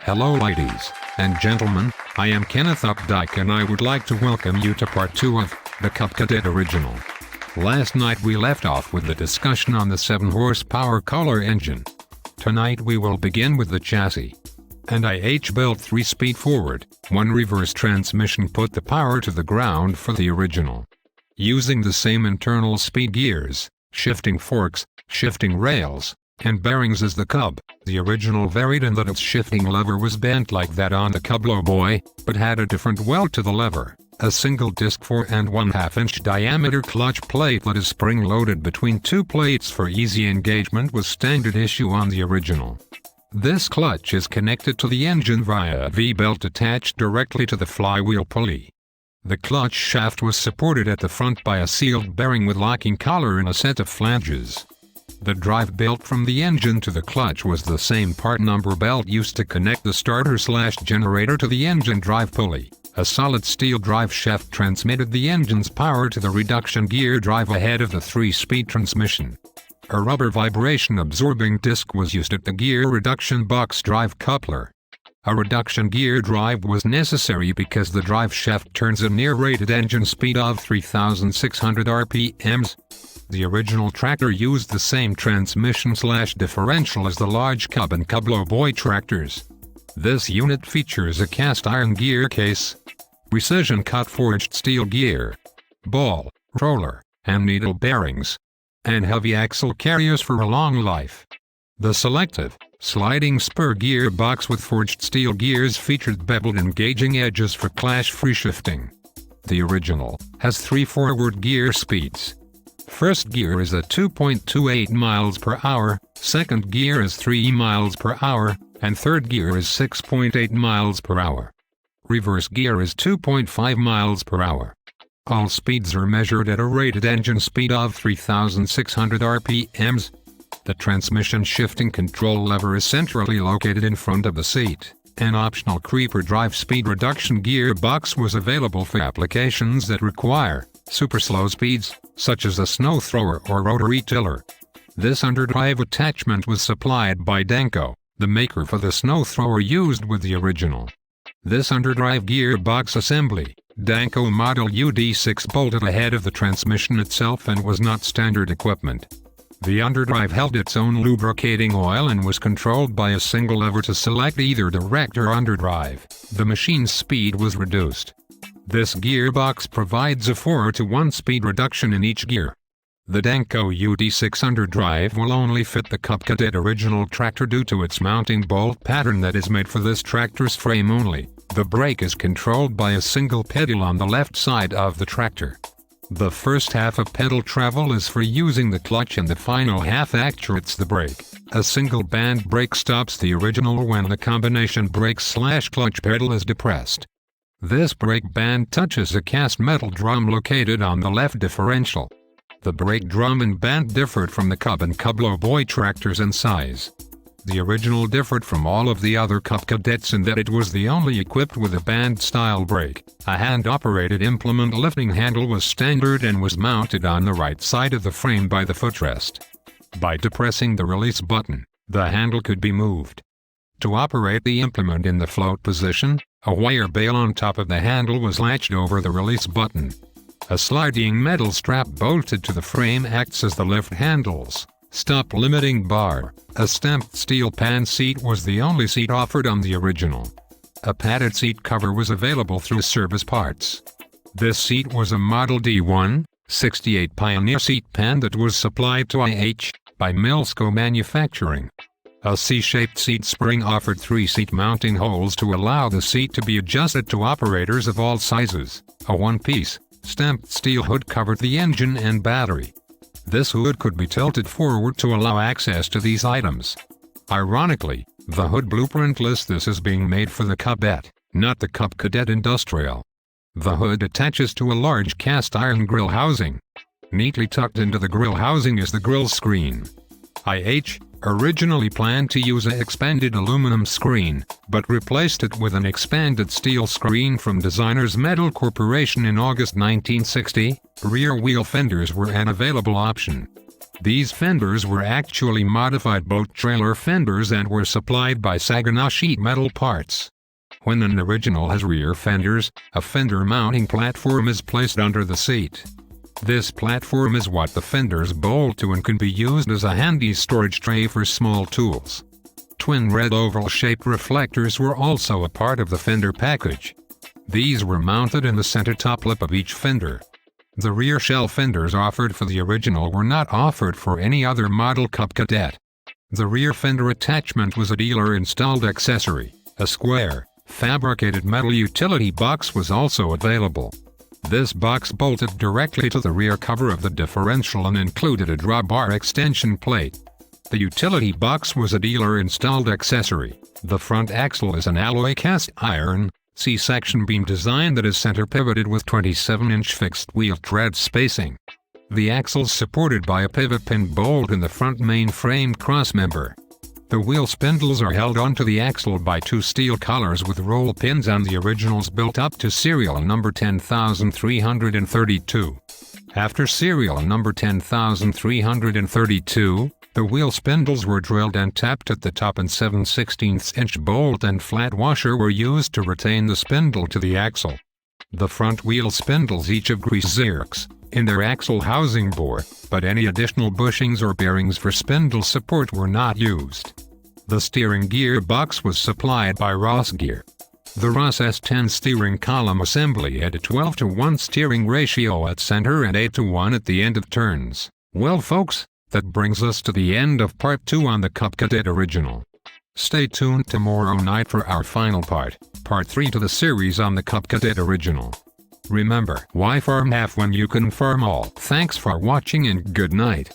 Hello ladies and gentlemen, I am Kenneth Updike and I would like to welcome you to part 2 of the Cub Cadet original. Last night we left off with the discussion on the 7 horsepower Kohler engine. Tonight we will begin with the chassis. And I built 3-speed forward, 1 reverse transmission put the power to the ground for the original. Using the same internal speed gears, shifting forks, shifting rails, and bearings as the Cub, the original varied in that its shifting lever was bent like that on the Cub Lowboy, but had a different weld to the lever, a single disc 4 1/2 inch diameter clutch plate that is spring-loaded between 2 plates for easy engagement was standard issue on the original. This clutch is connected to the engine via a V-belt attached directly to the flywheel pulley. The clutch shaft was supported at the front by a sealed bearing with locking collar and a set of flanges. The drive belt from the engine to the clutch was the same part number belt used to connect the starter/generator to the engine drive pulley. A solid steel drive shaft transmitted the engine's power to the reduction gear drive ahead of the 3-speed transmission. A rubber vibration-absorbing disc was used at the gear reduction box drive coupler. A reduction gear drive was necessary because the drive shaft turns a near rated engine speed of 3,600 RPMs. The original tractor used the same transmission/differential as the large Cub and Cub Lowboy tractors. This unit features a cast iron gear case, precision cut forged steel gear, ball, roller, and needle bearings, and heavy axle carriers for a long life. The selective, sliding spur gearbox with forged steel gears featured beveled engaging edges for clash-free shifting. The original has 3 forward gear speeds. First gear is at 2.28 miles per hour, second gear is 3 miles per hour, and third gear is 6.8 miles per hour. Reverse gear is 2.5 miles per hour. All speeds are measured at a rated engine speed of 3,600 RPMs. The transmission shifting control lever is centrally located in front of the seat. An optional creeper drive speed reduction gearbox was available for applications that require super slow speeds, such as a snow thrower or rotary tiller. This underdrive attachment was supplied by Danco, the maker for the snow thrower used with the original. This underdrive gearbox assembly, Danco model UD6, bolted ahead of the transmission itself and was not standard equipment. The underdrive held its own lubricating oil and was controlled by a single lever to select either direct or underdrive. The machine's speed was reduced. This gearbox provides a 4-to-1 speed reduction in each gear. The Danco UD6 underdrive will only fit the Cub Cadet original tractor due to its mounting bolt pattern that is made for this tractor's frame only. The brake is controlled by a single pedal on the left side of the tractor. The first half of pedal travel is for using the clutch and the final half actuates the brake. A single band brake stops the original when the combination brake/clutch pedal is depressed. This brake band touches a cast metal drum located on the left differential. The brake drum and band differed from the Cub and Cub Lowboy tractors in size. The original differed from all of the other Cub Cadets in that it was the only equipped with a band-style brake. A hand-operated implement lifting handle was standard and was mounted on the right side of the frame by the footrest. By depressing the release button, the handle could be moved. To operate the implement in the float position, a wire bail on top of the handle was latched over the release button. A sliding metal strap bolted to the frame acts as the lift handle's stop limiting bar. A stamped steel pan seat was the only seat offered on the original. A padded seat cover was available through Service Parts. This seat was a Model D168 Pioneer seat pan that was supplied to by Milsco Manufacturing. A C-shaped seat spring offered 3 seat mounting holes to allow the seat to be adjusted to operators of all sizes. A one-piece, stamped steel hood covered the engine and battery. This hood could be tilted forward to allow access to these items. Ironically, the hood blueprint lists this as being made for the Cubette, not the Cub Cadet Industrial. The hood attaches to a large cast iron grill housing. Neatly tucked into the grill housing is the grill screen. Originally planned to use an expanded aluminum screen, but replaced it with an expanded steel screen from Designers Metal Corporation in August 1960. Rear wheel fenders were an available option. These fenders were actually modified boat trailer fenders and were supplied by Saginaw sheet metal parts. When an original has rear fenders, a fender mounting platform is placed under the seat. This platform is what the fenders bolt to and can be used as a handy storage tray for small tools. Twin red oval-shaped reflectors were also a part of the fender package. These were mounted in the center top lip of each fender. The rear shell fenders offered for the original were not offered for any other model Cub Cadet. The rear fender attachment was a dealer-installed accessory. A square, fabricated metal utility box was also available. This box bolted directly to the rear cover of the differential and included a drawbar extension plate. The utility box was a dealer-installed accessory. The front axle is an alloy cast iron, C-section beam design that is center pivoted with 27-inch fixed wheel tread spacing. The axle is supported by a pivot pin bolt in the front main frame crossmember. The wheel spindles are held onto the axle by two steel collars with roll pins, and the originals built up to serial number 10,332. After serial number 10,332, the wheel spindles were drilled and tapped at the top, and 7/16-inch bolt and flat washer were used to retain the spindle to the axle. The front wheel spindles each have grease zerks in their axle housing bore, but any additional bushings or bearings for spindle support were not used. The steering gearbox was supplied by Ross Gear. The Ross S10 steering column assembly had a 12:1 steering ratio at center and 8:1 at the end of turns. Well folks, that brings us to the end of part 2 on the Cub Cadet original. Stay tuned tomorrow night for our final part 3 to the series on the Cub Cadet original. Remember, why farm half when you can farm all? Thanks for watching and good night.